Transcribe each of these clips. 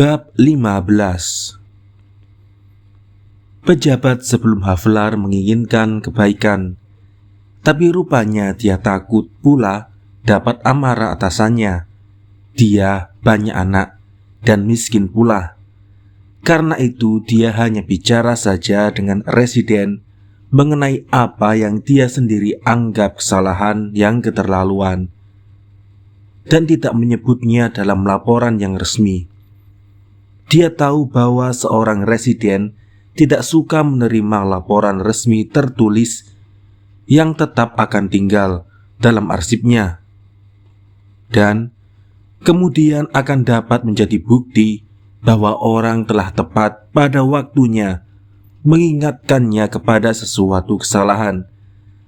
Bab 15. Pejabat sebelum Havelar menginginkan kebaikan, tapi rupanya dia takut pula dapat amarah atasannya. Dia banyak anak dan miskin pula. Karena itu dia hanya bicara saja dengan residen mengenai apa yang dia sendiri anggap kesalahan yang keterlaluan, dan tidak menyebutnya dalam laporan yang resmi. Dia tahu bahwa seorang residen tidak suka menerima laporan resmi tertulis yang tetap akan tinggal dalam arsipnya, dan kemudian akan dapat menjadi bukti bahwa orang telah tepat pada waktunya mengingatkannya kepada sesuatu kesalahan.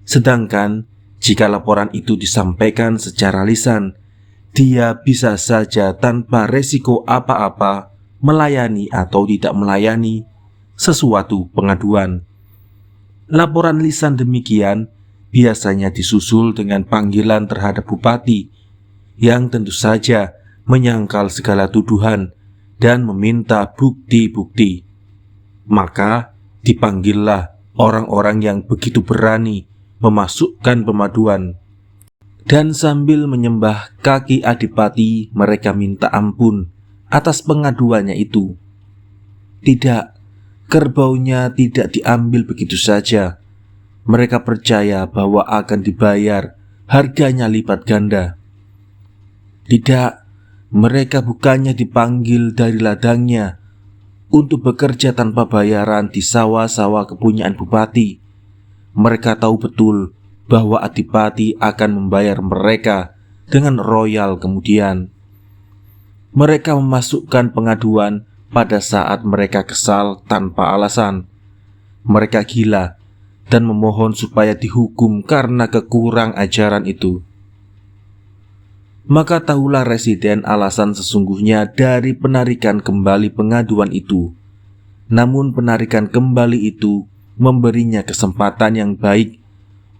Sedangkan jika laporan itu disampaikan secara lisan, dia bisa saja tanpa resiko apa-apa melayani atau tidak melayani sesuatu pengaduan. Laporan lisan demikian biasanya disusul dengan panggilan terhadap bupati yang tentu saja menyangkal segala tuduhan dan meminta bukti-bukti. Maka dipanggillah orang-orang yang begitu berani memasukkan pemaduan, dan sambil menyembah kaki adipati mereka minta ampun atas pengaduannya itu. Tidak, kerbaunya tidak diambil begitu saja. Mereka percaya bahwa akan dibayar harganya lipat ganda. Tidak, mereka bukannya dipanggil dari ladangnya untuk bekerja tanpa bayaran di sawah-sawah kepunyaan bupati. Mereka tahu betul bahwa adipati akan membayar mereka dengan royal kemudian. Mereka memasukkan pengaduan pada saat mereka kesal tanpa alasan. Mereka gila dan memohon supaya dihukum karena kekurang ajaran itu. Maka tahulah residen alasan sesungguhnya dari penarikan kembali pengaduan itu. Namun penarikan kembali itu memberinya kesempatan yang baik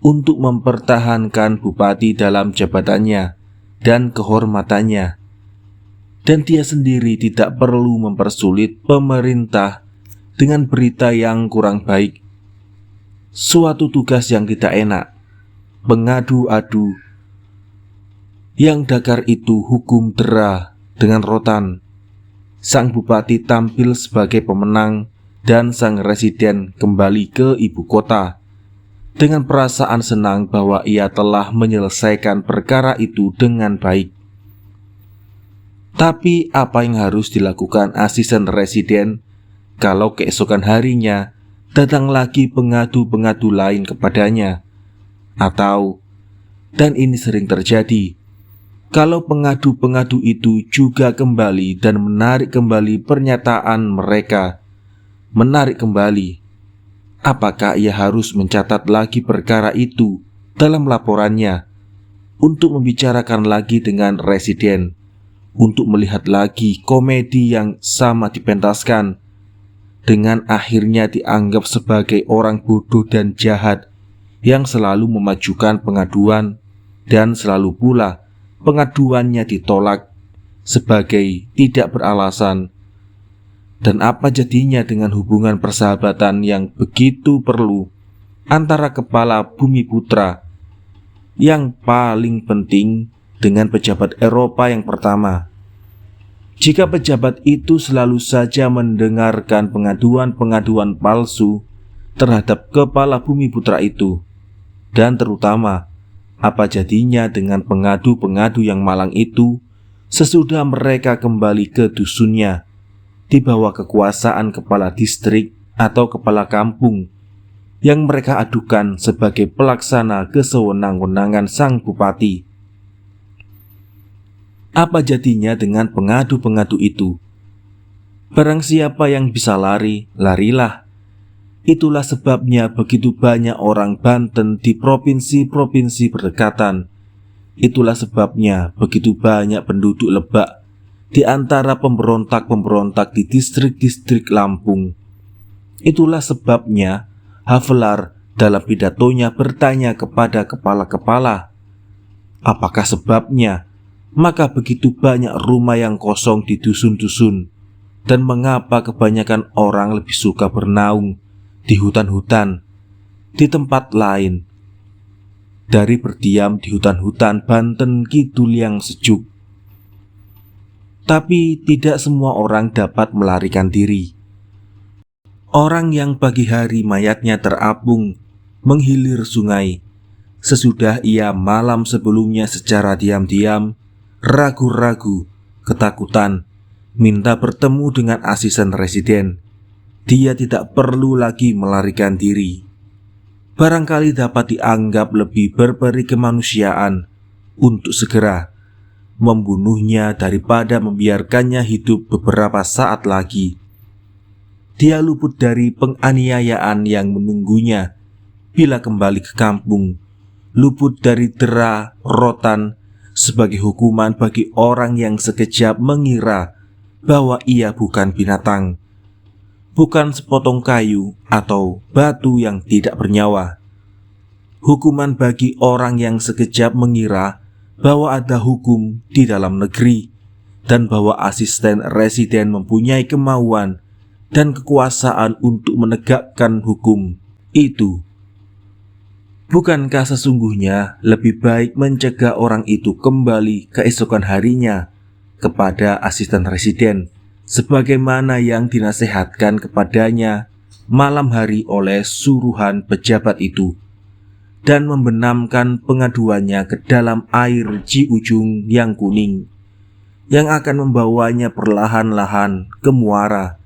untuk mempertahankan bupati dalam jabatannya dan kehormatannya. Dan dia sendiri tidak perlu mempersulit pemerintah dengan berita yang kurang baik. Suatu tugas yang tidak enak, mengadu-adu. Yang dakar itu hukum dera dengan rotan. Sang bupati tampil sebagai pemenang dan sang residen kembali ke ibu kota dengan perasaan senang bahwa ia telah menyelesaikan perkara itu dengan baik. Tapi apa yang harus dilakukan asisten residen kalau keesokan harinya datang lagi pengadu-pengadu lain kepadanya? Atau, dan ini sering terjadi, kalau pengadu-pengadu itu juga kembali dan menarik kembali pernyataan mereka, apakah ia harus mencatat lagi perkara itu dalam laporannya untuk membicarakan lagi dengan residen, untuk melihat lagi komedi yang sama dipentaskan, dengan akhirnya dianggap sebagai orang bodoh dan jahat yang selalu memajukan pengaduan, dan selalu pula pengaduannya ditolak sebagai tidak beralasan. Dan apa jadinya dengan hubungan persahabatan yang begitu perlu antara kepala Bumi Putra yang paling penting dengan pejabat Eropa yang pertama? Jika pejabat itu selalu saja mendengarkan pengaduan-pengaduan palsu terhadap kepala Bumi Putra itu, dan terutama apa jadinya dengan pengadu-pengadu yang malang itu sesudah mereka kembali ke dusunnya di bawah kekuasaan kepala distrik atau kepala kampung yang mereka adukan sebagai pelaksana kesewenang-wenangan sang bupati? Apa jadinya dengan pengadu-pengadu itu? Barang siapa yang bisa lari, larilah. Itulah sebabnya begitu banyak orang Banten di provinsi-provinsi berdekatan. Itulah sebabnya begitu banyak penduduk Lebak di antara pemberontak-pemberontak di distrik-distrik Lampung. Itulah sebabnya Havelar dalam pidatonya bertanya kepada kepala-kepala, apakah sebabnya maka begitu banyak rumah yang kosong di dusun-dusun? Dan mengapa kebanyakan orang lebih suka bernaung di hutan-hutan di tempat lain dari berdiam di hutan-hutan Banten Kidul yang sejuk. Tapi tidak semua orang dapat melarikan diri. Orang yang pagi hari mayatnya terapung menghilir sungai, sesudah ia malam sebelumnya secara diam-diam, ragu-ragu, ketakutan, minta bertemu dengan asisten residen. Dia tidak perlu lagi melarikan diri. Barangkali dapat dianggap lebih berperi kemanusiaan untuk segera membunuhnya daripada membiarkannya hidup beberapa saat lagi. Dia luput dari penganiayaan yang menunggunya bila kembali ke kampung, luput dari dera rotan sebagai hukuman bagi orang yang sekejap mengira bahwa ia bukan binatang, bukan sepotong kayu atau batu yang tidak bernyawa. Hukuman bagi orang yang sekejap mengira bahwa ada hukum di dalam negeri dan bahwa asisten residen mempunyai kemauan dan kekuasaan untuk menegakkan hukum itu. Bukankah sesungguhnya lebih baik mencegah orang itu kembali keesokan harinya kepada asisten residen sebagaimana yang dinasihatkan kepadanya malam hari oleh suruhan pejabat itu, dan membenamkan pengaduannya ke dalam air Ciujung yang kuning, yang akan membawanya perlahan-lahan ke muara.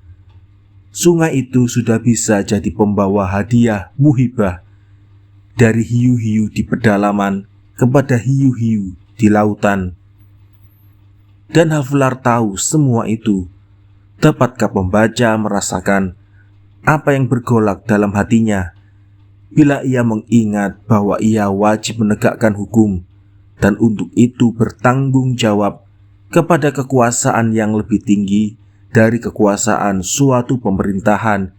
Sungai itu sudah bisa jadi pembawa hadiah muhibah dari hiu-hiu di pedalaman kepada hiu-hiu di lautan. Dan Havlar tahu semua itu. Dapatkah pembaca merasakan apa yang bergolak dalam hatinya bila ia mengingat bahwa ia wajib menegakkan hukum dan untuk itu bertanggung jawab kepada kekuasaan yang lebih tinggi dari kekuasaan suatu pemerintahan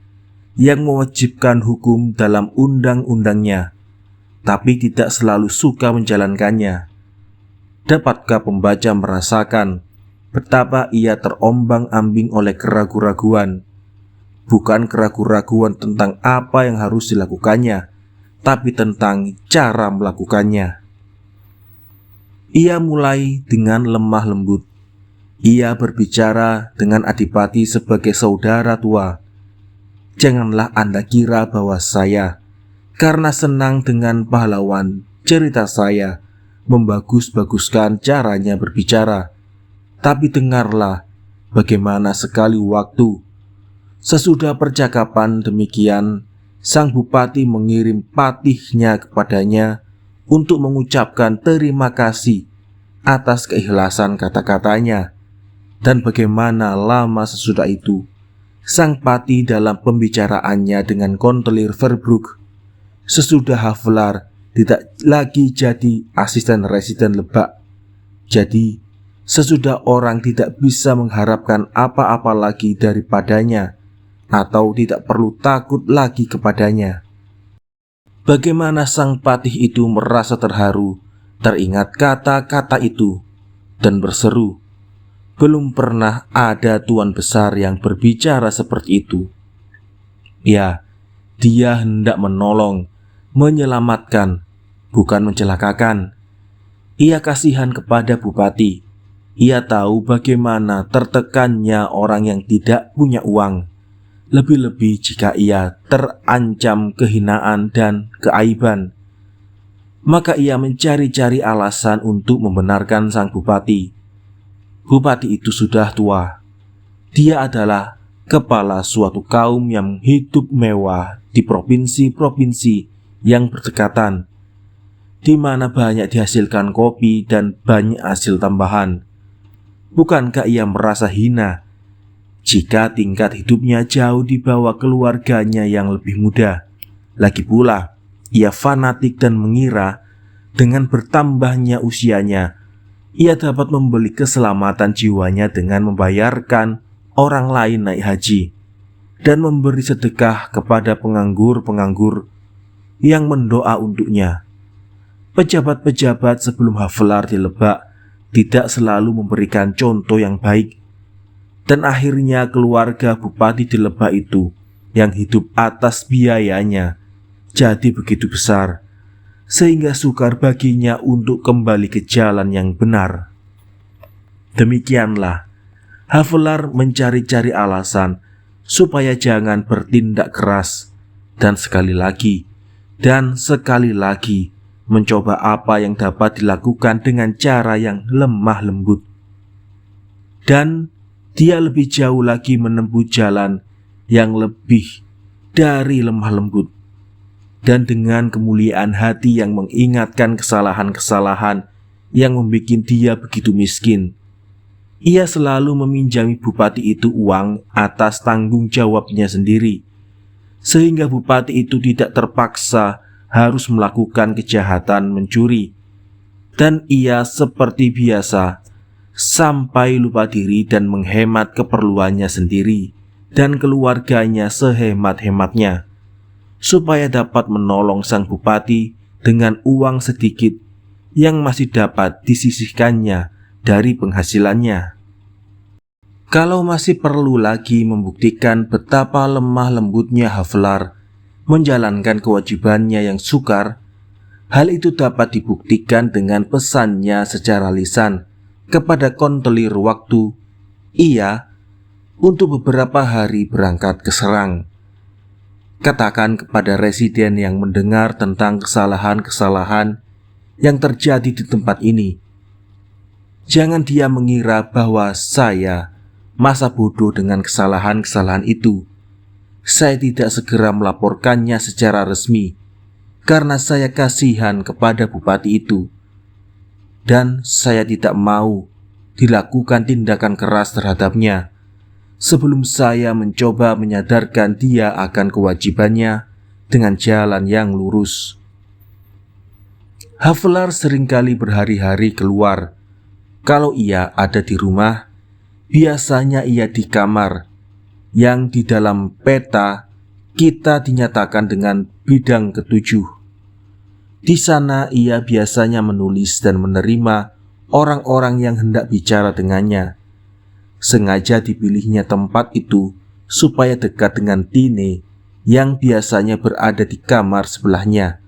yang mewajibkan hukum dalam undang-undangnya, tapi tidak selalu suka menjalankannya? Dapatkah pembaca merasakan betapa ia terombang-ambing oleh keraguan-raguan? Bukan keraguan-raguan tentang apa yang harus dilakukannya, tapi tentang cara melakukannya. Ia mulai dengan lemah lembut. Ia berbicara dengan Adipati sebagai saudara tua. Janganlah Anda kira bahwa saya, karena senang dengan pahlawan cerita saya, membagus-baguskan caranya berbicara. Tapi dengarlah bagaimana sekali waktu sesudah percakapan demikian, sang bupati mengirim patihnya kepadanya untuk mengucapkan terima kasih atas keikhlasan kata-katanya. Dan bagaimana lama sesudah itu, sang patih dalam pembicaraannya dengan Kontelir Verbroek, sesudah Havlar tidak lagi jadi asisten residen Lebak. Jadi, sesudah orang tidak bisa mengharapkan apa-apa lagi daripadanya, atau tidak perlu takut lagi kepadanya. Bagaimana sang patih itu merasa terharu teringat kata-kata itu dan berseru, belum pernah ada tuan besar yang berbicara seperti itu. Ya, dia hendak menolong, menyelamatkan, bukan mencelakakan. Ia kasihan kepada bupati. Ia tahu bagaimana tertekannya orang yang tidak punya uang, lebih-lebih jika ia terancam kehinaan dan keaiban. Maka ia mencari-cari alasan untuk membenarkan sang bupati. Bupati itu sudah tua. Dia adalah kepala suatu kaum yang hidup mewah di provinsi-provinsi yang berdekatan, di mana banyak dihasilkan kopi dan banyak hasil tambahan. Bukankah ia merasa hina jika tingkat hidupnya jauh di bawah keluarganya yang lebih muda? Lagi pula, ia fanatik dan mengira dengan bertambahnya usianya, ia dapat membeli keselamatan jiwanya dengan membayarkan orang lain naik haji dan memberi sedekah kepada penganggur-penganggur yang mendoa untuknya. Pejabat-pejabat sebelum Havlar di Lebak tidak selalu memberikan contoh yang baik. Dan akhirnya keluarga Bupati di Lebak itu yang hidup atas biayanya jadi begitu besar, sehingga sukar baginya untuk kembali ke jalan yang benar. Demikianlah Havelar mencari-cari alasan supaya jangan bertindak keras, dan sekali lagi mencoba apa yang dapat dilakukan dengan cara yang lemah lembut. Dan dia lebih jauh lagi menempuh jalan yang lebih dari lemah lembut, dan dengan kemuliaan hati yang mengingatkan kesalahan-kesalahan yang membuat dia begitu miskin. Ia selalu meminjami bupati itu uang atas tanggung jawabnya sendiri, sehingga bupati itu tidak terpaksa harus melakukan kejahatan mencuri. Dan ia seperti biasa sampai lupa diri dan menghemat keperluannya sendiri dan keluarganya sehemat-hematnya, supaya dapat menolong sang bupati dengan uang sedikit yang masih dapat disisihkannya dari penghasilannya. Kalau masih perlu lagi membuktikan betapa lemah lembutnya Havelar menjalankan kewajibannya yang sukar, hal itu dapat dibuktikan dengan pesannya secara lisan kepada kontelir waktu ia untuk beberapa hari berangkat ke Serang. Katakan kepada residen yang mendengar tentang kesalahan-kesalahan yang terjadi di tempat ini, jangan dia mengira bahwa saya masa bodoh dengan kesalahan-kesalahan itu. Saya tidak segera melaporkannya secara resmi karena saya kasihan kepada bupati itu, dan saya tidak mau dilakukan tindakan keras terhadapnya sebelum saya mencoba menyadarkan dia akan kewajibannya dengan jalan yang lurus. Havelar seringkali berhari-hari keluar. Kalau ia ada di rumah, biasanya ia di kamar yang di dalam peta kita dinyatakan dengan bidang ketujuh. Di sana ia biasanya menulis dan menerima orang-orang yang hendak bicara dengannya. Sengaja dipilihnya tempat itu supaya dekat dengan Tine yang biasanya berada di kamar sebelahnya.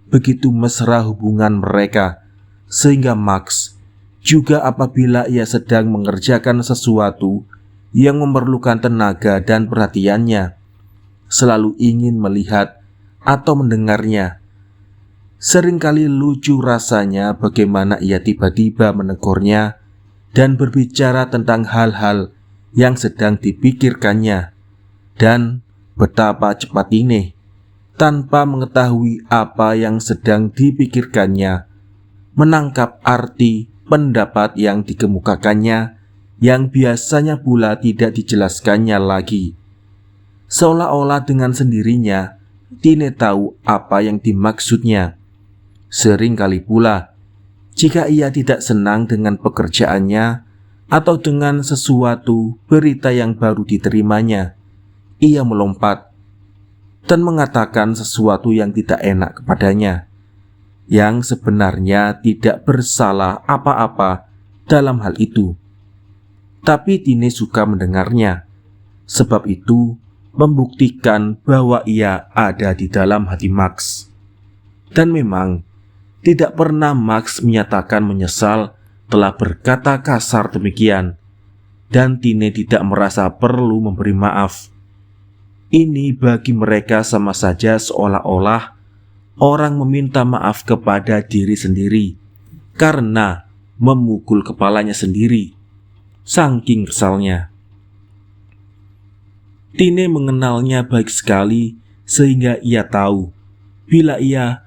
Begitu mesra hubungan mereka, sehingga Max juga apabila ia sedang mengerjakan sesuatu yang memerlukan tenaga dan perhatiannya, selalu ingin melihat atau mendengarnya. Seringkali lucu rasanya bagaimana ia tiba-tiba menegurnya dan berbicara tentang hal-hal yang sedang dipikirkannya, dan betapa cepat ini, tanpa mengetahui apa yang sedang dipikirkannya, menangkap arti pendapat yang dikemukakannya yang biasanya pula tidak dijelaskannya lagi. Seolah-olah dengan sendirinya Tine tahu apa yang dimaksudnya. Sering kali pula, jika ia tidak senang dengan pekerjaannya atau dengan sesuatu berita yang baru diterimanya, ia melompat dan mengatakan sesuatu yang tidak enak kepadanya, yang sebenarnya tidak bersalah apa-apa dalam hal itu. Tapi Tine suka mendengarnya, sebab itu membuktikan bahwa ia ada di dalam hati Max. Dan memang tidak pernah Max menyatakan menyesal telah berkata kasar demikian, dan Tine tidak merasa perlu memberi maaf. Ini bagi mereka sama saja seolah-olah orang meminta maaf kepada diri sendiri karena memukul kepalanya sendiri, saking kesalnya. Tine mengenalnya baik sekali sehingga ia tahu bila ia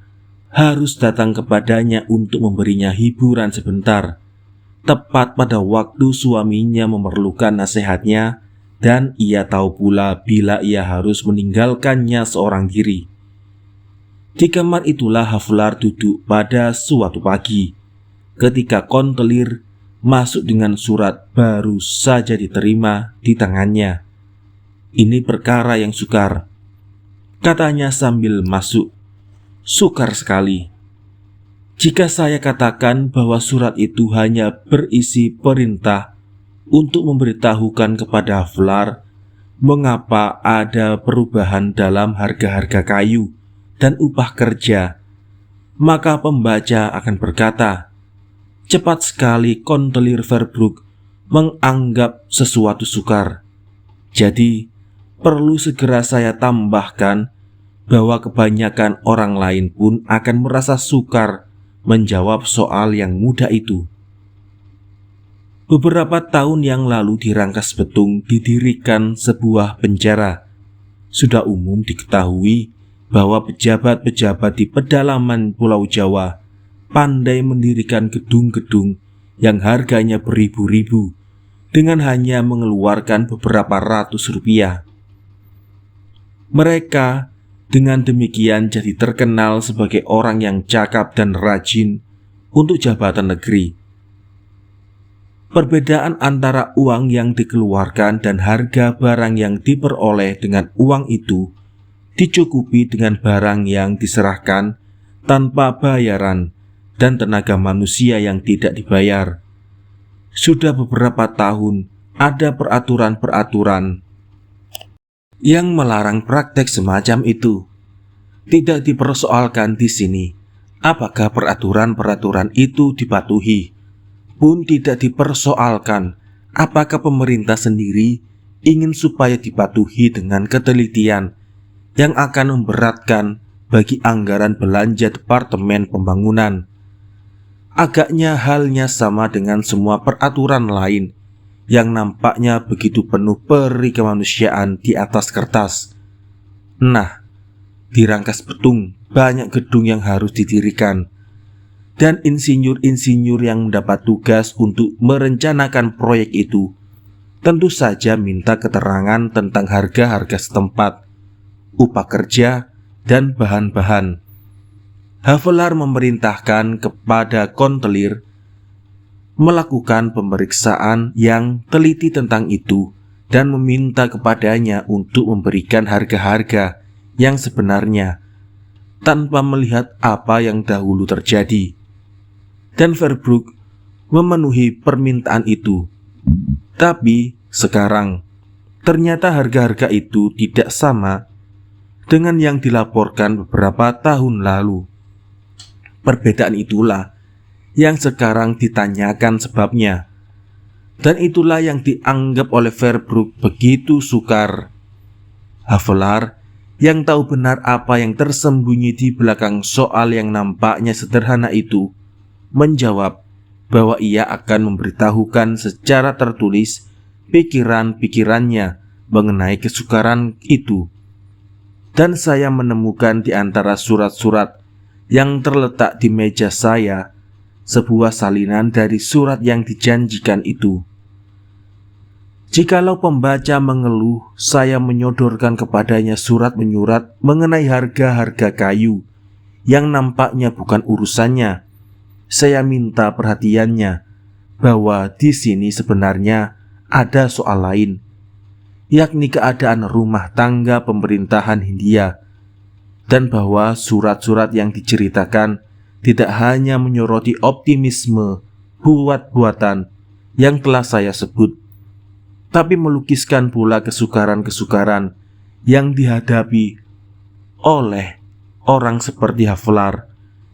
harus datang kepadanya untuk memberinya hiburan sebentar, tepat pada waktu suaminya memerlukan nasihatnya, dan ia tahu pula bila ia harus meninggalkannya seorang diri. Di kamar itulah Havelar duduk pada suatu pagi, ketika kontelir masuk dengan surat baru saja diterima di tangannya. Ini perkara yang sukar, katanya sambil masuk. Sukar sekali. Jika saya katakan bahwa surat itu hanya berisi perintah untuk memberitahukan kepada Havelaar mengapa ada perubahan dalam harga-harga kayu dan upah kerja, maka pembaca akan berkata, cepat sekali Kontelir Verbroek menganggap sesuatu sukar. Jadi, perlu segera saya tambahkan bahwa kebanyakan orang lain pun akan merasa sukar menjawab soal yang mudah itu. Beberapa tahun yang lalu di Rangkas Betung didirikan sebuah penjara. Sudah umum diketahui bahwa pejabat-pejabat di pedalaman Pulau Jawa pandai mendirikan gedung-gedung yang harganya beribu-ribu dengan hanya mengeluarkan beberapa ratus rupiah. Mereka dengan demikian jadi terkenal sebagai orang yang cakap dan rajin untuk jabatan negeri. Perbedaan antara uang yang dikeluarkan dan harga barang yang diperoleh dengan uang itu dicukupi dengan barang yang diserahkan tanpa bayaran dan tenaga manusia yang tidak dibayar. Sudah beberapa tahun ada peraturan-peraturan yang melarang praktek semacam itu. Tidak dipersoalkan di sini apakah peraturan-peraturan itu dipatuhi. Pun tidak dipersoalkan apakah pemerintah sendiri ingin supaya dipatuhi dengan ketelitian yang akan memberatkan bagi anggaran belanja Departemen Pembangunan. Agaknya halnya sama dengan semua peraturan lain yang nampaknya begitu penuh peri kemanusiaan di atas kertas. Nah, di Rangkas Betung banyak gedung yang harus didirikan, dan insinyur-insinyur yang mendapat tugas untuk merencanakan proyek itu tentu saja minta keterangan tentang harga-harga setempat, upah kerja, dan bahan-bahan. Havelaar memerintahkan kepada Kontelir melakukan pemeriksaan yang teliti tentang itu dan meminta kepadanya untuk memberikan harga-harga yang sebenarnya tanpa melihat apa yang dahulu terjadi. Dan Verbroek memenuhi permintaan itu. Tapi sekarang ternyata harga-harga itu tidak sama dengan yang dilaporkan beberapa tahun lalu. Perbedaan itulah yang sekarang ditanyakan sebabnya. Dan itulah yang dianggap oleh Verbroek begitu sukar. Havelaar yang tahu benar apa yang tersembunyi di belakang soal yang nampaknya sederhana itu menjawab bahwa ia akan memberitahukan secara tertulis pikiran-pikirannya mengenai kesukaran itu. Dan saya menemukan di antara surat-surat yang terletak di meja saya sebuah salinan dari surat yang dijanjikan itu. Jikalau pembaca mengeluh, saya menyodorkan kepadanya surat menyurat mengenai harga-harga kayu yang nampaknya bukan urusannya. Saya minta perhatiannya bahwa di sini sebenarnya ada soal lain, yakni keadaan rumah tangga pemerintahan Hindia, dan bahwa surat-surat yang diceritakan tidak hanya menyoroti optimisme buat-buatan yang telah saya sebut, tapi melukiskan pula kesukaran-kesukaran yang dihadapi oleh orang seperti Havelaar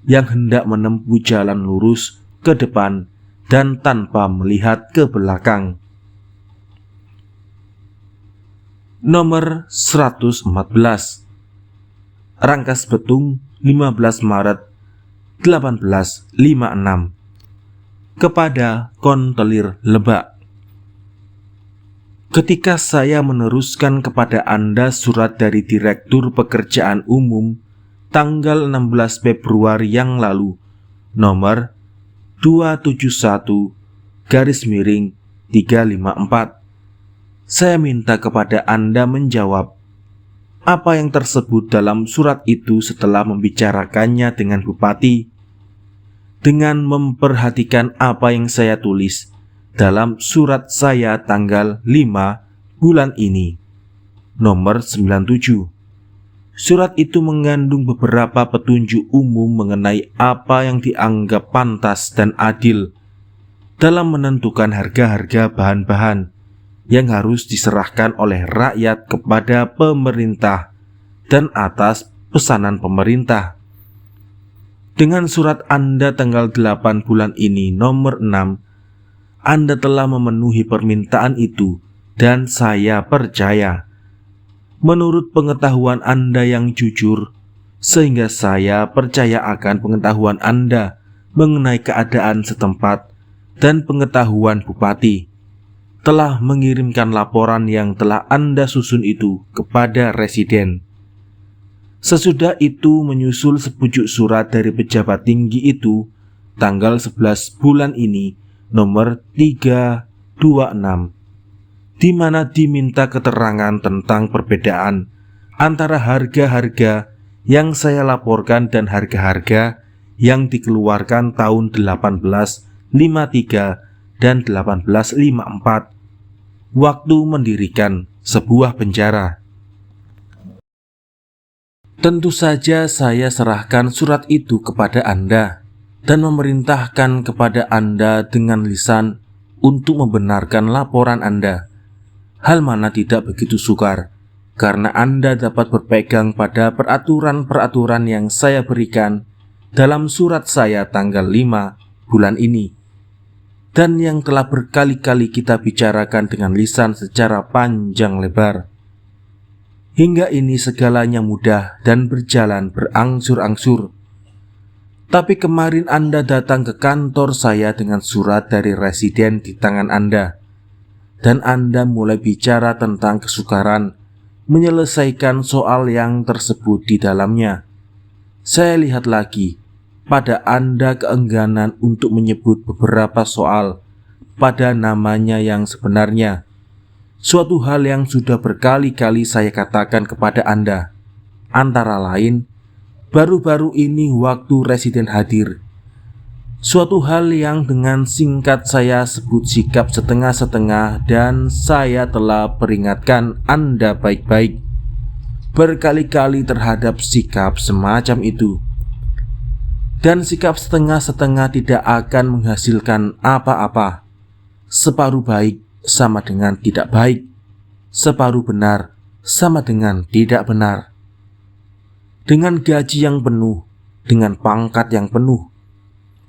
yang hendak menempuh jalan lurus ke depan dan tanpa melihat ke belakang. Nomor 114, Rangkas Betung, 15 Maret 1856. Kepada Kontelir Lebak. Ketika saya meneruskan kepada Anda surat dari Direktur Pekerjaan Umum tanggal 16 Februari yang lalu, nomor 271-354, saya minta kepada Anda menjawab apa yang tersebut dalam surat itu setelah membicarakannya dengan Bupati, dengan memperhatikan apa yang saya tulis dalam surat saya tanggal 5 bulan ini, nomor 97. Surat itu mengandung beberapa petunjuk umum mengenai apa yang dianggap pantas dan adil, dalam menentukan harga-harga bahan-bahan yang harus diserahkan oleh rakyat kepada pemerintah dan atas pesanan pemerintah. Dengan surat Anda tanggal 8 bulan ini nomor 6, Anda telah memenuhi permintaan itu dan saya percaya. Menurut pengetahuan Anda yang jujur, sehingga saya percaya akan pengetahuan Anda mengenai keadaan setempat dan pengetahuan bupati, telah mengirimkan laporan yang telah Anda susun itu kepada residen. Sesudah itu menyusul sepucuk surat dari pejabat tinggi itu tanggal 11 bulan ini nomor 326, di mana diminta keterangan tentang perbedaan antara harga-harga yang saya laporkan dan harga-harga yang dikeluarkan tahun 1853 dan 1854 waktu mendirikan sebuah penjara. Tentu saja saya serahkan surat itu kepada Anda dan memerintahkan kepada Anda dengan lisan untuk membenarkan laporan Anda. Hal mana tidak begitu sukar, karena Anda dapat berpegang pada peraturan-peraturan yang saya berikan dalam surat saya tanggal 5 bulan ini, dan yang telah berkali-kali kita bicarakan dengan lisan secara panjang lebar. Hingga ini segalanya mudah dan berjalan berangsur-angsur. Tapi kemarin Anda datang ke kantor saya dengan surat dari residen di tangan Anda, dan Anda mulai bicara tentang kesukaran menyelesaikan soal yang tersebut di dalamnya. Saya lihat lagi pada Anda keengganan untuk menyebut beberapa soal pada namanya yang sebenarnya. Suatu hal yang sudah berkali-kali saya katakan kepada Anda, antara lain baru-baru ini waktu residen hadir. Suatu hal yang dengan singkat saya sebut sikap setengah-setengah, dan saya telah peringatkan Anda baik-baik berkali-kali terhadap sikap semacam itu. Dan sikap setengah-setengah tidak akan menghasilkan apa-apa. Separuh baik sama dengan tidak baik, separuh benar sama dengan tidak benar. Dengan gaji yang penuh, dengan pangkat yang penuh,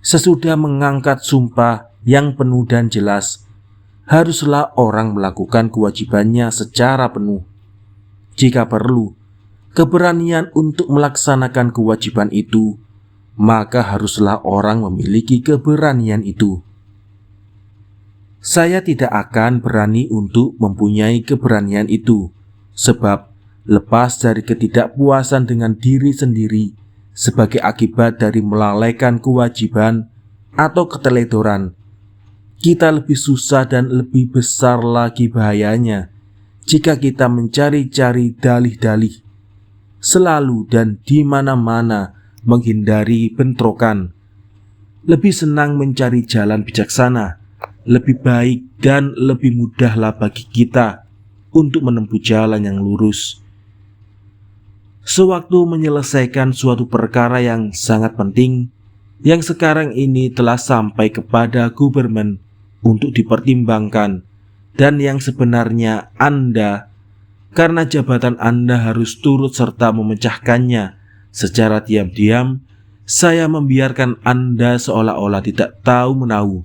sesudah mengangkat sumpah yang penuh dan jelas, haruslah orang melakukan kewajibannya secara penuh. Jika perlu, keberanian untuk melaksanakan kewajiban itu, maka haruslah orang memiliki keberanian itu. Saya tidak akan berani untuk mempunyai keberanian itu, sebab lepas dari ketidakpuasan dengan diri sendiri sebagai akibat dari melalaikan kewajiban atau keteledoran, kita lebih susah dan lebih besar lagi bahayanya jika kita mencari-cari dalih-dalih selalu dan di mana-mana menghindari bentrokan. Lebih senang mencari jalan bijaksana, lebih baik dan lebih mudahlah bagi kita untuk menempuh jalan yang lurus. Sewaktu menyelesaikan suatu perkara yang sangat penting, yang sekarang ini telah sampai kepada gubernmen untuk dipertimbangkan, dan yang sebenarnya Anda, karena jabatan Anda harus turut serta memecahkannya secara diam-diam, saya membiarkan Anda seolah-olah tidak tahu menahu,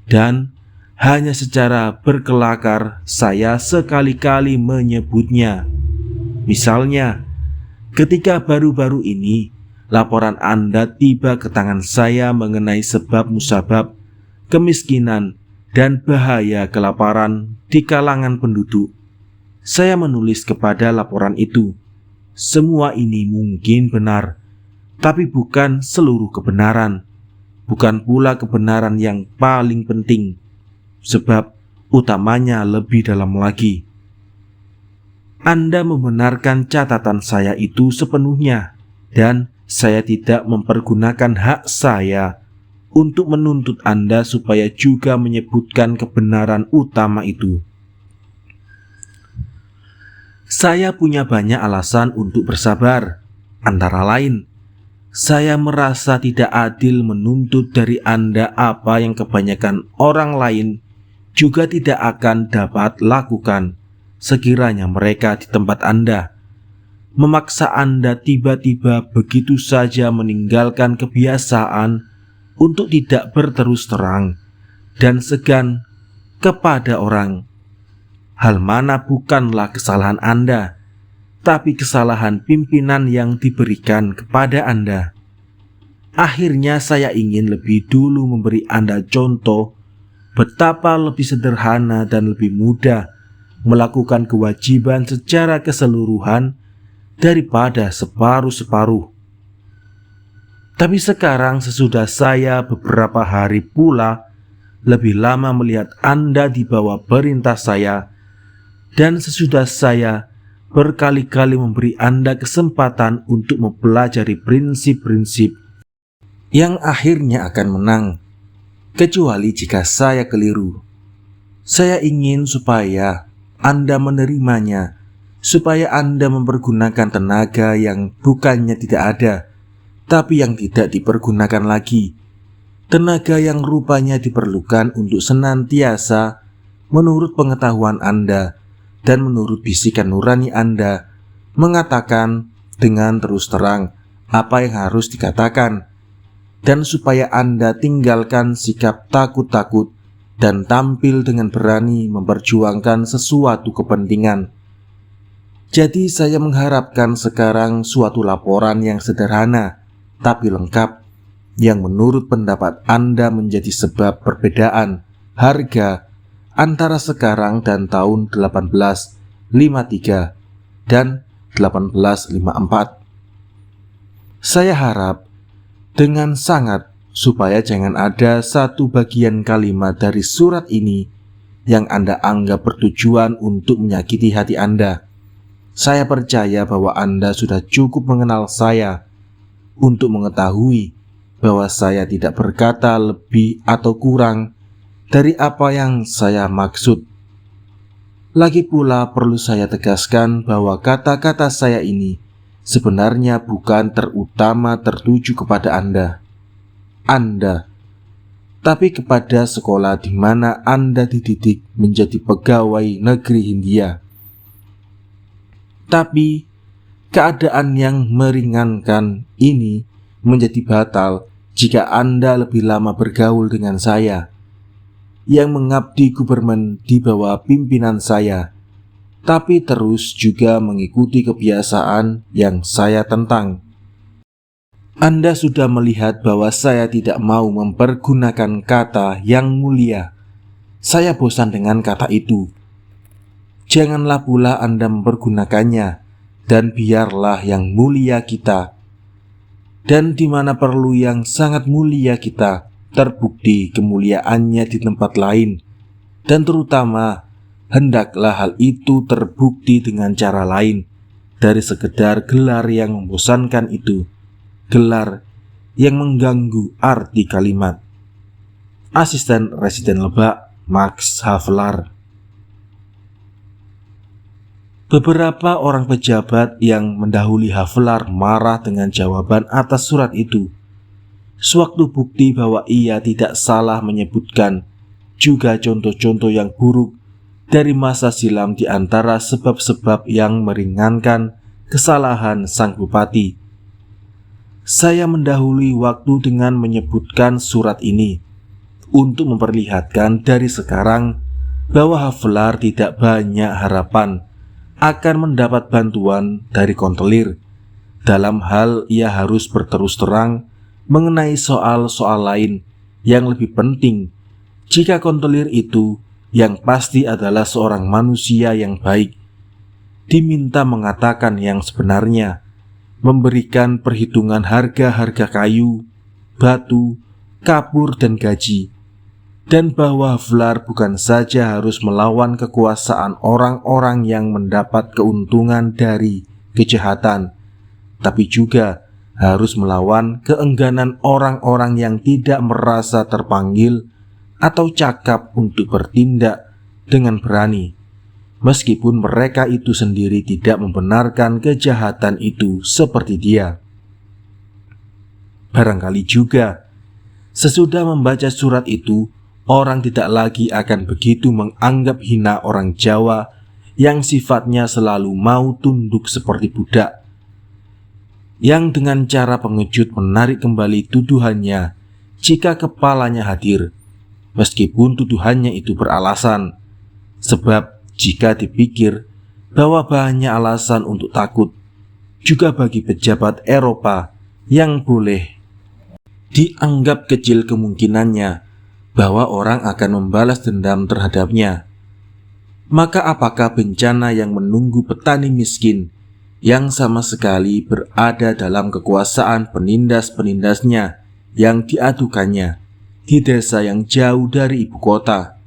dan hanya secara berkelakar saya sekali-kali menyebutnya. Misalnya, ketika baru-baru ini laporan Anda tiba ke tangan saya mengenai sebab musabab, kemiskinan, dan bahaya kelaparan di kalangan penduduk, saya menulis kepada laporan itu, semua ini mungkin benar, tapi bukan seluruh kebenaran, bukan pula kebenaran yang paling penting, sebab utamanya lebih dalam lagi. Anda membenarkan catatan saya itu sepenuhnya, dan saya tidak mempergunakan hak saya untuk menuntut Anda supaya juga menyebutkan kebenaran utama itu. Saya punya banyak alasan untuk bersabar, antara lain Saya merasa tidak adil menuntut dari Anda apa yang kebanyakan orang lain juga tidak akan dapat lakukan sekiranya mereka di tempat Anda. Memaksa Anda tiba-tiba begitu saja meninggalkan kebiasaan untuk tidak berterus terang dan segan kepada orang. Hal mana bukanlah kesalahan Anda, tapi kesalahan pimpinan yang diberikan kepada Anda. Akhirnya saya ingin lebih dulu memberi Anda contoh betapa lebih sederhana dan lebih mudah melakukan kewajiban secara keseluruhan daripada separuh-separuh. Tapi sekarang sesudah saya beberapa hari pula lebih lama melihat Anda di bawah perintah saya, dan sesudah saya berkali-kali memberi Anda kesempatan untuk mempelajari prinsip-prinsip yang akhirnya akan menang, kecuali jika saya keliru. Saya ingin supaya Anda menerimanya, supaya Anda mempergunakan tenaga yang bukannya tidak ada, tapi yang tidak dipergunakan lagi. Tenaga yang rupanya diperlukan untuk senantiasa menurut pengetahuan Anda dan menurut bisikan nurani Anda, mengatakan dengan terus terang apa yang harus dikatakan, dan supaya Anda tinggalkan sikap takut-takut dan tampil dengan berani memperjuangkan sesuatu kepentingan. Jadi saya mengharapkan sekarang suatu laporan yang sederhana tapi lengkap, yang menurut pendapat Anda menjadi sebab perbedaan harga antara sekarang dan tahun 1853 dan 1854. Saya harap dengan sangat supaya jangan ada satu bagian kalimat dari surat ini yang Anda anggap bertujuan untuk menyakiti hati Anda. Saya percaya bahwa Anda sudah cukup mengenal saya untuk mengetahui bahwa saya tidak berkata lebih atau kurang dari apa yang saya maksud. Lagi pula perlu saya tegaskan bahwa kata-kata saya ini sebenarnya bukan terutama tertuju kepada Anda, tapi kepada sekolah di mana Anda dididik menjadi pegawai negeri Hindia. Tapi keadaan yang meringankan ini menjadi batal jika Anda lebih lama bergaul dengan saya, yang mengabdi gubermen di bawah pimpinan saya, tapi terus juga mengikuti kebiasaan yang saya tentang. Anda sudah melihat bahwa saya tidak mau mempergunakan kata yang mulia. Saya bosan dengan kata itu. Janganlah pula Anda mempergunakannya, dan biarlah yang mulia kita, dan di mana perlu yang sangat mulia kita, terbukti kemuliaannya di tempat lain, dan terutama hendaklah hal itu terbukti dengan cara lain dari sekedar gelar yang membosankan itu, gelar yang mengganggu arti kalimat. Asisten Residen Lebak, Max Havelaar. Beberapa orang pejabat yang mendahului Havelaar marah dengan jawaban atas surat itu. Sewaktu bukti bahwa ia tidak salah menyebutkan juga contoh-contoh yang buruk dari masa silam di antara sebab-sebab yang meringankan kesalahan sang bupati. Saya mendahului waktu dengan menyebutkan surat ini untuk memperlihatkan dari sekarang bahwa Havelaar tidak banyak harapan akan mendapat bantuan dari kontelir. Dalam hal ia harus berterus terang mengenai soal-soal lain yang lebih penting, jika kontelir itu yang pasti adalah seorang manusia yang baik, diminta mengatakan yang sebenarnya, memberikan perhitungan harga-harga kayu, batu, kapur, dan gaji, dan bahwa Havelaar bukan saja harus melawan kekuasaan orang-orang yang mendapat keuntungan dari kejahatan, tapi juga harus melawan keengganan orang-orang yang tidak merasa terpanggil atau cakap untuk bertindak dengan berani, meskipun mereka itu sendiri tidak membenarkan kejahatan itu seperti dia. Barangkali juga sesudah membaca surat itu, orang tidak lagi akan begitu menganggap hina orang Jawa yang sifatnya selalu mau tunduk seperti budak, yang dengan cara pengejut menarik kembali tuduhannya jika kepalanya hadir, meskipun tuduhannya itu beralasan. Sebab jika dipikir bahwa banyak alasan untuk takut juga bagi pejabat Eropa yang boleh dianggap kecil kemungkinannya bahwa orang akan membalas dendam terhadapnya, maka apakah bencana yang menunggu petani miskin yang sama sekali berada dalam kekuasaan penindas-penindasnya yang diadukannya di desa yang jauh dari ibu kota?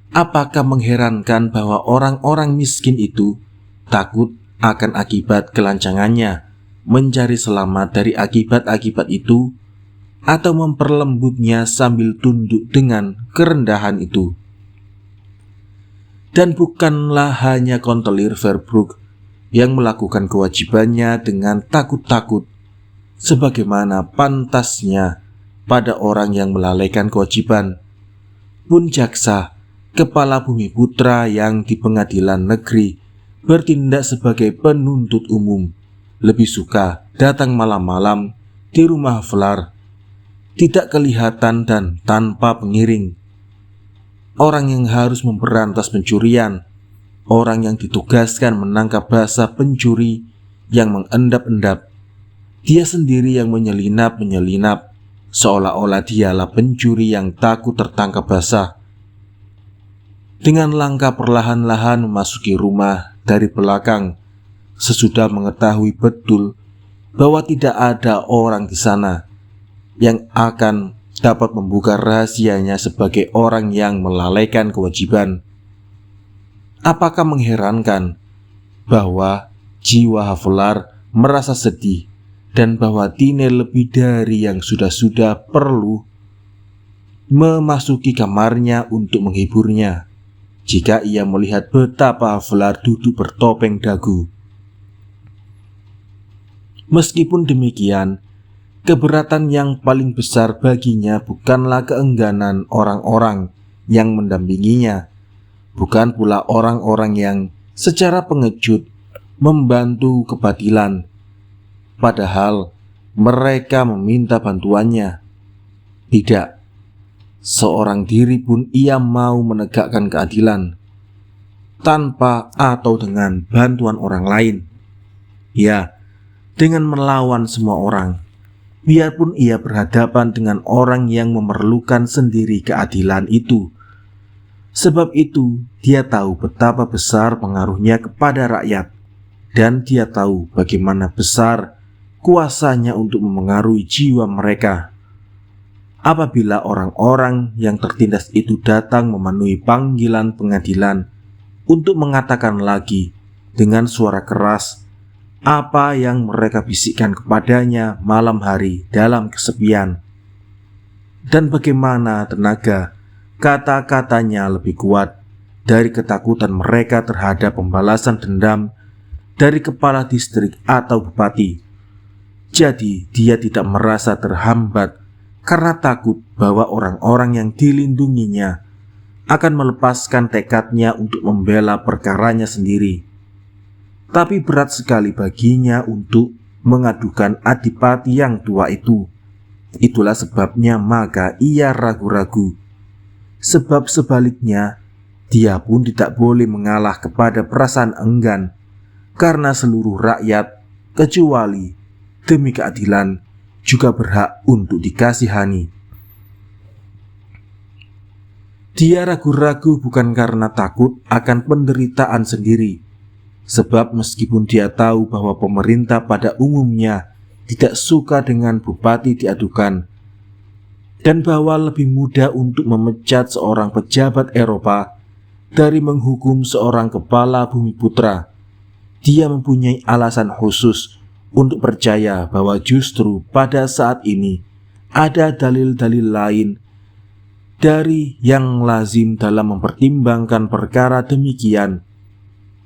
Apakah mengherankan bahwa orang-orang miskin itu takut akan akibat kelancangannya, mencari selamat dari akibat-akibat itu, atau memperlembutnya sambil tunduk dengan kerendahan itu? Dan bukanlah hanya kontelir Verbroek yang melakukan kewajibannya dengan takut-takut sebagaimana pantasnya pada orang yang melalaikan kewajiban, pun jaksa kepala Bumi Putra yang di pengadilan negeri bertindak sebagai penuntut umum lebih suka datang malam-malam di rumah Havelaar, tidak kelihatan dan tanpa pengiring. Orang yang harus memberantas pencurian, orang yang ditugaskan menangkap basah pencuri yang mengendap-endap, dia sendiri yang menyelinap-menyelinap seolah-olah dialah pencuri yang takut tertangkap basah. Dengan langkah perlahan-lahan memasuki rumah dari belakang, sesudah mengetahui betul bahwa tidak ada orang di sana yang akan dapat membuka rahasianya sebagai orang yang melalaikan kewajiban. Apakah mengherankan bahwa jiwa Havelaar merasa sedih dan bahwa Tine lebih dari yang sudah-sudah perlu memasuki kamarnya untuk menghiburnya jika ia melihat betapa Havelaar duduk bertopeng dagu. Meskipun demikian, keberatan yang paling besar baginya bukanlah keengganan orang-orang yang mendampinginya, bukan pula orang-orang yang secara pengejut membantu kebatilan, padahal mereka meminta bantuannya. Tidak, seorang diri pun ia mau menegakkan keadilan, tanpa atau dengan bantuan orang lain. Ya, dengan melawan semua orang, biarpun ia berhadapan dengan orang yang memerlukan sendiri keadilan itu. Sebab itu, dia tahu betapa besar pengaruhnya kepada rakyat, dan dia tahu bagaimana besar kuasanya untuk memengaruhi jiwa mereka. Apabila orang-orang yang tertindas itu datang memenuhi panggilan pengadilan untuk mengatakan lagi dengan suara keras apa yang mereka bisikkan kepadanya malam hari dalam kesepian, dan bagaimana tenaga kata-katanya lebih kuat dari ketakutan mereka terhadap pembalasan dendam dari kepala distrik atau bupati. Jadi dia tidak merasa terhambat karena takut bahwa orang-orang yang dilindunginya akan melepaskan tekadnya untuk membela perkaranya sendiri. Tapi berat sekali baginya untuk mengadukan adipati yang tua itu. Itulah sebabnya maka ia ragu-ragu. Sebab sebaliknya, dia pun tidak boleh mengalah kepada perasaan enggan, karena seluruh rakyat, kecuali demi keadilan, juga berhak untuk dikasihani. Dia ragu-ragu bukan karena takut akan penderitaan sendiri, sebab meskipun dia tahu bahwa pemerintah pada umumnya tidak suka dengan bupati diadukan, dan bahwa lebih mudah untuk memecat seorang pejabat Eropa dari menghukum seorang kepala Bumi Putra, dia mempunyai alasan khusus untuk percaya bahwa justru pada saat ini ada dalil-dalil lain dari yang lazim dalam mempertimbangkan perkara demikian.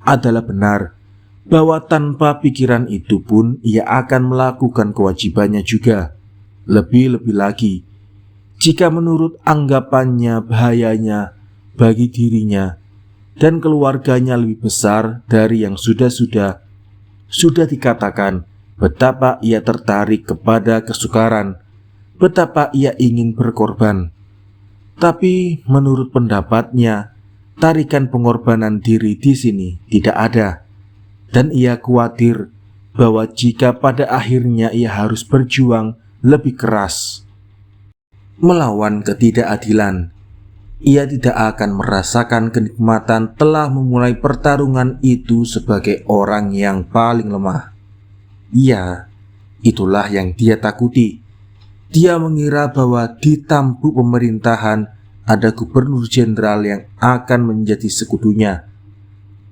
Adalah benar bahwa tanpa pikiran itu pun ia akan melakukan kewajibannya juga, Lebih-lebih lagi, jika menurut anggapannya bahayanya bagi dirinya dan keluarganya lebih besar dari yang sudah dikatakan betapa ia tertarik kepada kesukaran, betapa ia ingin berkorban. Tapi menurut pendapatnya, tarikan pengorbanan diri di sini tidak ada. Dan ia khawatir bahwa jika pada akhirnya ia harus berjuang lebih keras melawan ketidakadilan, ia tidak akan merasakan kenikmatan telah memulai pertarungan itu sebagai orang yang paling lemah. Ya, itulah yang dia takuti. Dia mengira bahwa di tampuk pemerintahan ada gubernur jenderal yang akan menjadi sekutunya.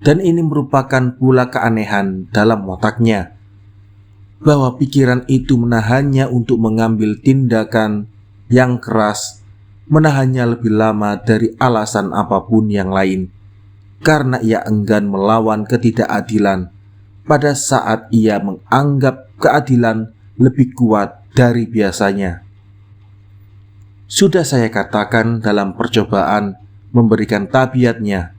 Dan ini merupakan pula keanehan dalam otaknya, bahwa pikiran itu menahannya untuk mengambil tindakan yang keras, menahannya lebih lama dari alasan apapun yang lain, karena ia enggan melawan ketidakadilan pada saat ia menganggap keadilan lebih kuat dari biasanya. Sudah saya katakan dalam percobaan memberikan tabiatnya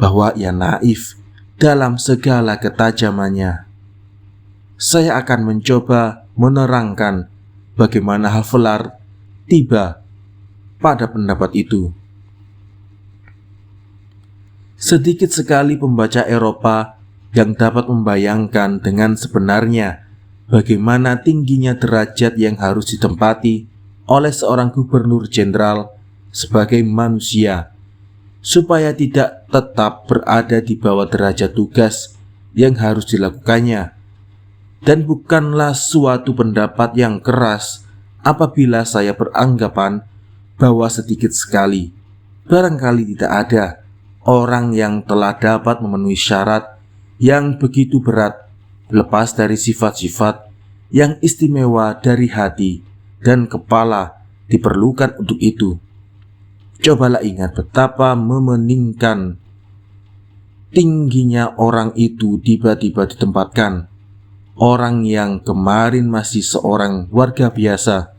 bahwa ia naif dalam segala ketajamannya. Saya akan mencoba menerangkan bagaimana Havelaar tiba pada pendapat itu. Sedikit sekali pembaca Eropa yang dapat membayangkan dengan sebenarnya bagaimana tingginya derajat yang harus ditempati oleh seorang gubernur jenderal sebagai manusia, supaya tidak tetap berada di bawah derajat tugas yang harus dilakukannya. Dan bukanlah suatu pendapat yang keras apabila saya beranggapan bahwa sedikit sekali, barangkali tidak ada orang yang telah dapat memenuhi syarat yang begitu berat, lepas dari sifat-sifat yang istimewa dari hati dan kepala diperlukan untuk itu. Cobalah ingat betapa memeningkan tingginya orang itu tiba-tiba ditempatkan. Orang yang kemarin masih seorang warga biasa,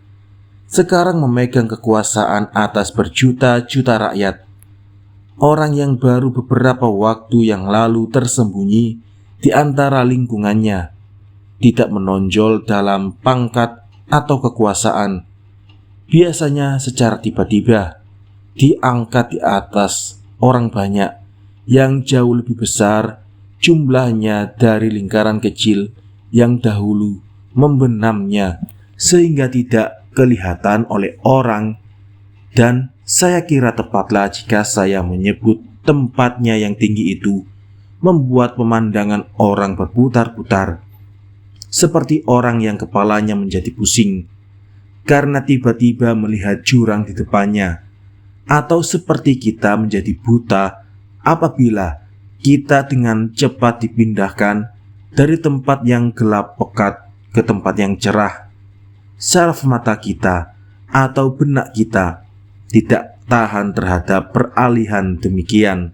sekarang memegang kekuasaan atas berjuta-juta rakyat. Orang yang baru beberapa waktu yang lalu tersembunyi di antara lingkungannya, tidak menonjol dalam pangkat atau kekuasaan, biasanya secara tiba-tiba diangkat di atas orang banyak yang jauh lebih besar jumlahnya dari lingkaran kecil yang dahulu membenamnya sehingga tidak kelihatan oleh orang. Dan saya kira tepatlah jika saya menyebut tempatnya yang tinggi itu membuat pemandangan orang berputar-putar, seperti orang yang kepalanya menjadi pusing karena tiba-tiba melihat jurang di depannya, atau seperti kita menjadi buta apabila kita dengan cepat dipindahkan dari tempat yang gelap pekat ke tempat yang cerah. Saraf mata kita atau benak kita tidak tahan terhadap peralihan demikian,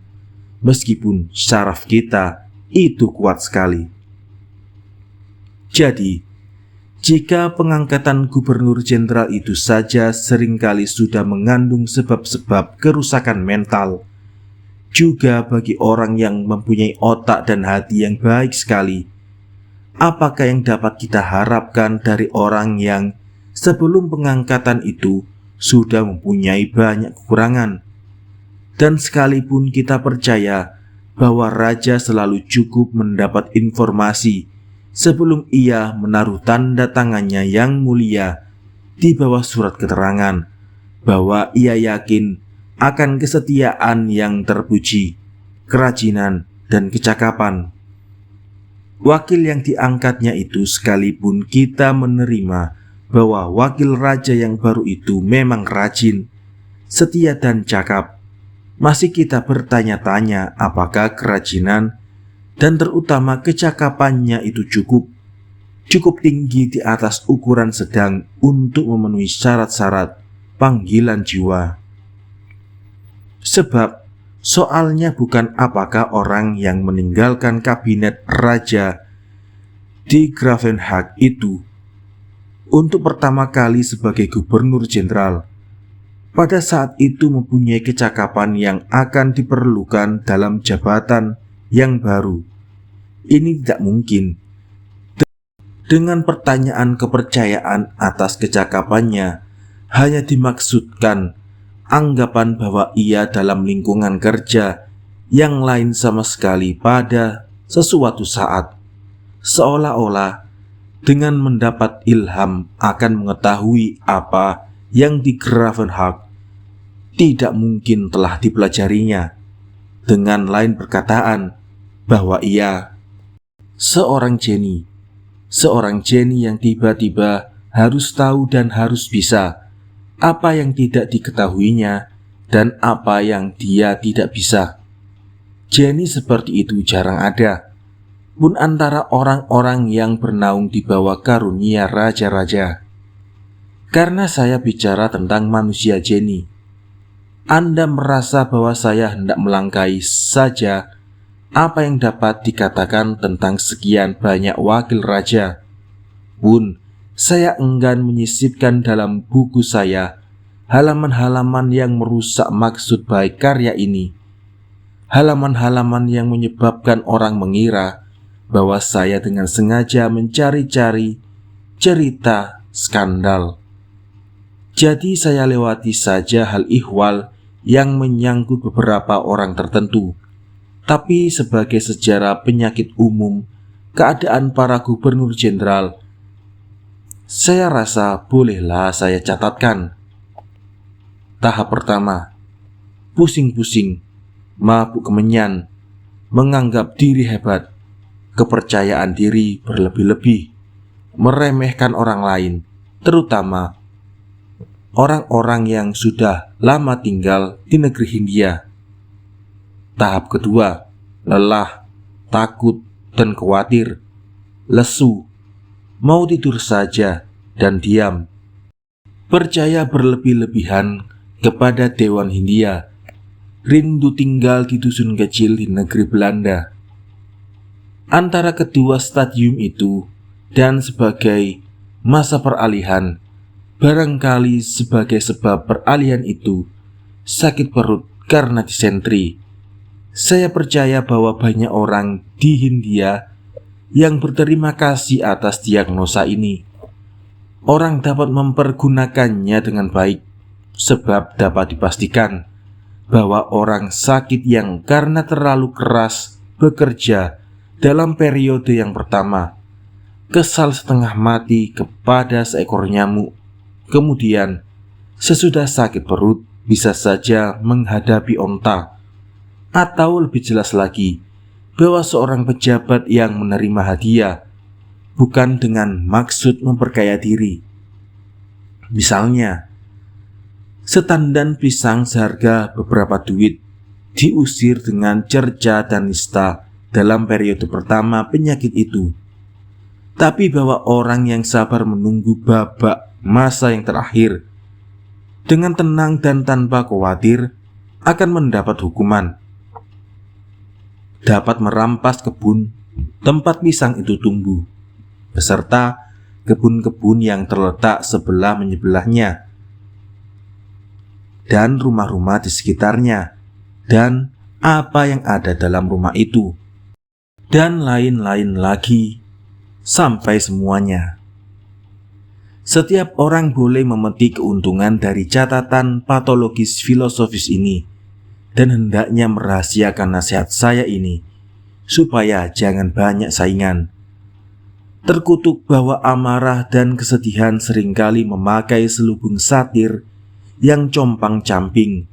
meskipun saraf kita itu kuat sekali. Jadi, jika pengangkatan gubernur jenderal itu saja seringkali sudah mengandung sebab-sebab kerusakan mental, juga bagi orang yang mempunyai otak dan hati yang baik sekali, apakah yang dapat kita harapkan dari orang yang sebelum pengangkatan itu sudah mempunyai banyak kekurangan? Dan sekalipun kita percaya bahwa raja selalu cukup mendapat informasi sebelum ia menaruh tanda tangannya yang mulia di bawah surat keterangan bahwa ia yakin akan kesetiaan yang terpuji, kerajinan, dan kecakapan, wakil yang diangkatnya itu, sekalipun kita menerima bahwa wakil raja yang baru itu memang rajin, setia, dan cakap, masih kita bertanya-tanya apakah kerajinan dan terutama kecakapannya itu cukup tinggi di atas ukuran sedang untuk memenuhi syarat-syarat panggilan jiwa. Sebab soalnya bukan apakah orang yang meninggalkan kabinet raja di Gravenhage itu untuk pertama kali sebagai gubernur jenderal. Pada saat itu mempunyai kecakapan yang akan diperlukan dalam jabatan yang baru. Ini tidak mungkin. Dengan pertanyaan kepercayaan atas kecakapannya, hanya dimaksudkan anggapan bahwa ia dalam lingkungan kerja yang lain sama sekali pada sesuatu saat, seolah-olah dengan mendapat ilham akan mengetahui apa yang di Gravenhage tidak mungkin telah dipelajarinya. Dengan lain perkataan, bahwa ia seorang geni yang tiba-tiba harus tahu dan harus bisa apa yang tidak diketahuinya dan apa yang dia tidak bisa. Geni seperti itu jarang ada, pun antara orang-orang yang bernaung di bawah karunia raja-raja. Karena saya bicara tentang manusia geni, Anda merasa bahwa saya hendak melangkai saja apa yang dapat dikatakan tentang sekian banyak wakil raja. Pun saya enggan menyisipkan dalam buku saya halaman-halaman yang merusak maksud baik karya ini, halaman-halaman yang menyebabkan orang mengira bahwa saya dengan sengaja mencari-cari cerita skandal. Jadi saya lewati saja hal ihwal yang menyangkut beberapa orang tertentu. Tapi sebagai sejarah penyakit umum keadaan para gubernur jenderal, saya rasa bolehlah saya catatkan. Tahap pertama, pusing-pusing, mabuk kemenyan, menganggap diri hebat, kepercayaan diri berlebih-lebih, meremehkan orang lain, terutama orang-orang yang sudah lama tinggal di negeri Hindia. Tahap kedua, lelah, takut, dan khawatir, lesu, mau tidur saja dan diam, percaya berlebih-lebihan kepada Dewan Hindia, rindu tinggal di dusun kecil di negeri Belanda. Antara kedua stadium itu dan sebagai masa peralihan, barangkali sebagai sebab peralihan itu, sakit perut karena disentri. Saya percaya bahwa banyak orang di Hindia yang berterima kasih atas diagnosa ini. Orang dapat mempergunakannya dengan baik, sebab dapat dipastikan bahwa orang sakit yang karena terlalu keras bekerja dalam periode yang pertama, kesal setengah mati kepada seekor nyamuk, kemudian sesudah sakit perut bisa saja menghadapi onta. Atau lebih jelas lagi, bahwa seorang pejabat yang menerima hadiah bukan dengan maksud memperkaya diri. Misalnya, setandan pisang seharga beberapa duit diusir dengan cerca dan nista dalam periode pertama penyakit itu. Tapi bahwa orang yang sabar menunggu babak masa yang terakhir dengan tenang dan tanpa khawatir akan mendapat hukuman, dapat merampas kebun tempat pisang itu tumbuh, beserta kebun-kebun yang terletak sebelah menyebelahnya, dan rumah-rumah di sekitarnya, dan apa yang ada dalam rumah itu, dan lain-lain lagi, sampai semuanya. Setiap orang boleh memetik keuntungan dari catatan patologis filosofis ini, dan hendaknya merahasiakan nasihat saya ini, supaya jangan banyak saingan. Terkutuk bahwa amarah dan kesedihan seringkali memakai selubung satir yang compang-camping.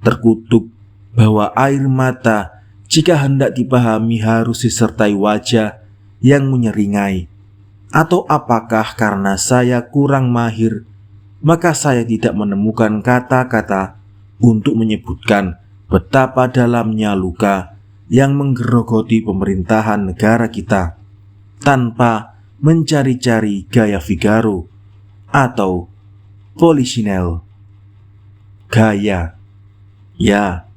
Terkutuk bahwa air mata jika hendak dipahami harus disertai wajah yang menyeringai. Atau apakah karena saya kurang mahir, maka saya tidak menemukan kata-kata untuk menyebutkan betapa dalamnya luka yang menggerogoti pemerintahan negara kita, tanpa mencari-cari gaya Figaro atau Polichinelle. Gaya, ya,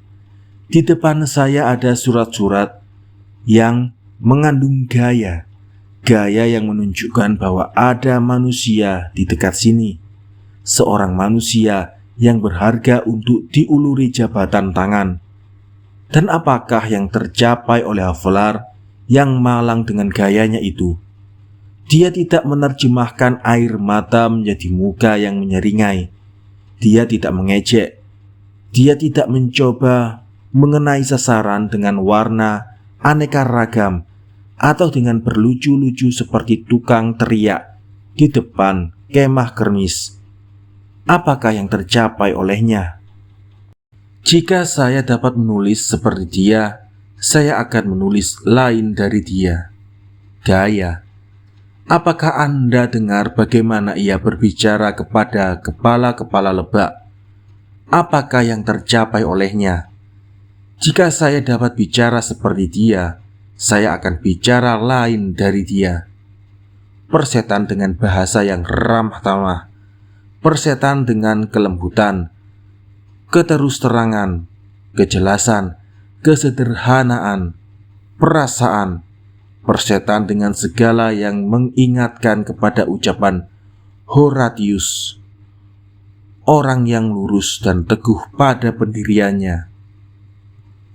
di depan saya ada surat-surat yang mengandung gaya, Gaya yang menunjukkan bahwa ada manusia di dekat sini, seorang manusia yang berharga untuk diuluri jabatan tangan. Dan apakah yang tercapai oleh Havelaar yang malang dengan gayanya itu? Dia tidak menerjemahkan air mata menjadi muka yang menyeringai. Dia tidak mengejek. Dia tidak mencoba mengenai sasaran dengan warna aneka ragam atau dengan berlucu-lucu seperti tukang teriak di depan kemah kermis. Apakah yang tercapai olehnya? Jika saya dapat menulis seperti dia, saya akan menulis lain dari dia. Gaya. Apakah Anda dengar bagaimana ia berbicara kepada kepala-kepala lebak? Apakah yang tercapai olehnya? Jika saya dapat bicara seperti dia, saya akan bicara lain dari dia. Persetan dengan bahasa yang ramah tamah, persetan dengan kelembutan, keterus-terangan, kejelasan, kesederhanaan, perasaan, persetan dengan segala yang mengingatkan kepada ucapan Horatius, orang yang lurus dan teguh pada pendiriannya.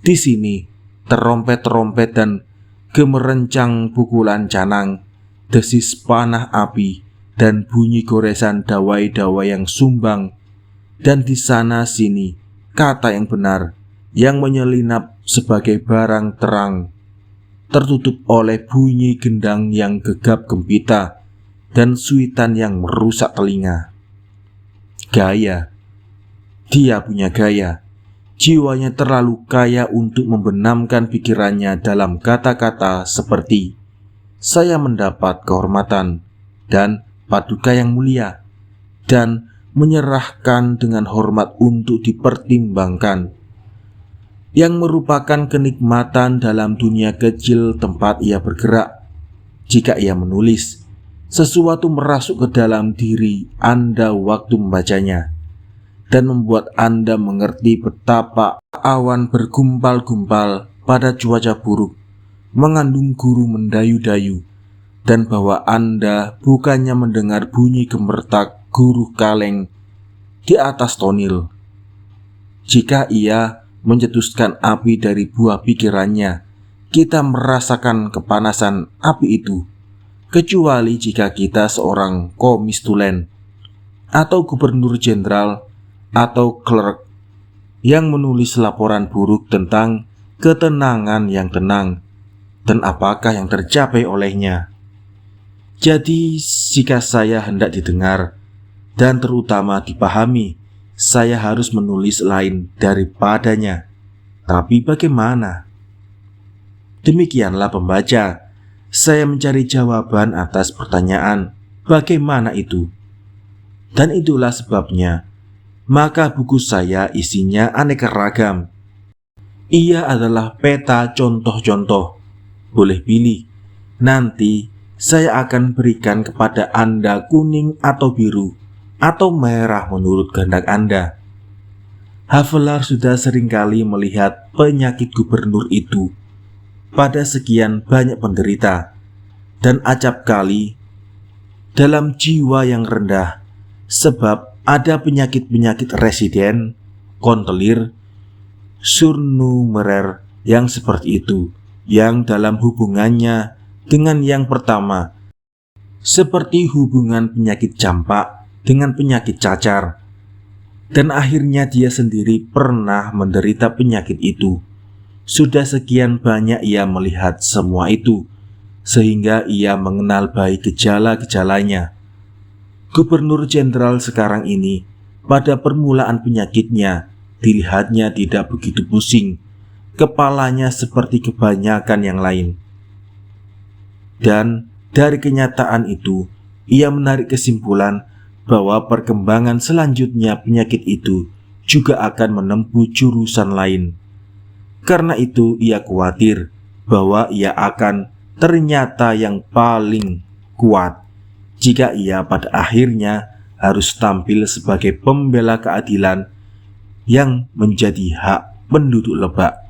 Di sini, terompet-terompet dan gemerencang pukulan canang, desis panah api, dan bunyi goresan dawai-dawai yang sumbang. Dan di sana sini, kata yang benar, yang menyelinap sebagai barang terang, tertutup oleh bunyi gendang yang gegap gempita dan suitan yang merusak telinga. Gaya. Dia punya gaya. Jiwanya terlalu kaya untuk membenamkan pikirannya dalam kata-kata seperti saya mendapat kehormatan dan paduka yang mulia, dan menyerahkan dengan hormat untuk dipertimbangkan, yang merupakan kenikmatan dalam dunia kecil tempat ia bergerak. Jika ia menulis, sesuatu merasuk ke dalam diri Anda waktu membacanya, dan membuat Anda mengerti betapa awan bergumpal-gumpal pada cuaca buruk mengandung guru mendayu-dayu, dan bahwa Anda bukannya mendengar bunyi gemertak guru kaleng di atas tonil. Jika ia mencetuskan api dari buah pikirannya, kita merasakan kepanasan api itu, kecuali jika kita seorang komistulen atau gubernur jenderal atau clerk yang menulis laporan buruk tentang ketenangan yang tenang, dan apakah yang tercapai olehnya. Jadi jika saya hendak didengar dan terutama dipahami, saya harus menulis lain daripadanya. Tapi bagaimana? Demikianlah pembaca, saya mencari jawaban atas pertanyaan bagaimana itu. Dan itulah sebabnya maka buku saya isinya aneka ragam. Ia adalah peta contoh-contoh. Boleh pilih. Nanti saya akan berikan kepada Anda kuning atau biru atau merah menurut kehendak Anda. Havelaar sudah seringkali melihat penyakit gubernur itu pada sekian banyak penderita, dan acap kali dalam jiwa yang rendah, sebab ada penyakit-penyakit residen, kontelir, surnumerer yang seperti itu, yang dalam hubungannya dengan yang pertama, seperti hubungan penyakit campak dengan penyakit cacar, dan akhirnya dia sendiri pernah menderita penyakit itu. Sudah sekian banyak ia melihat semua itu, sehingga ia mengenal baik gejala-gejalanya. Gubernur jenderal sekarang ini, pada permulaan penyakitnya, dilihatnya tidak begitu pusing, kepalanya seperti kebanyakan yang lain. Dan dari kenyataan itu, ia menarik kesimpulan bahwa perkembangan selanjutnya penyakit itu juga akan menempuh jurusan lain. Karena itu ia khawatir bahwa ia akan ternyata yang paling kuat jika ia pada akhirnya harus tampil sebagai pembela keadilan yang menjadi hak penduduk Lebak.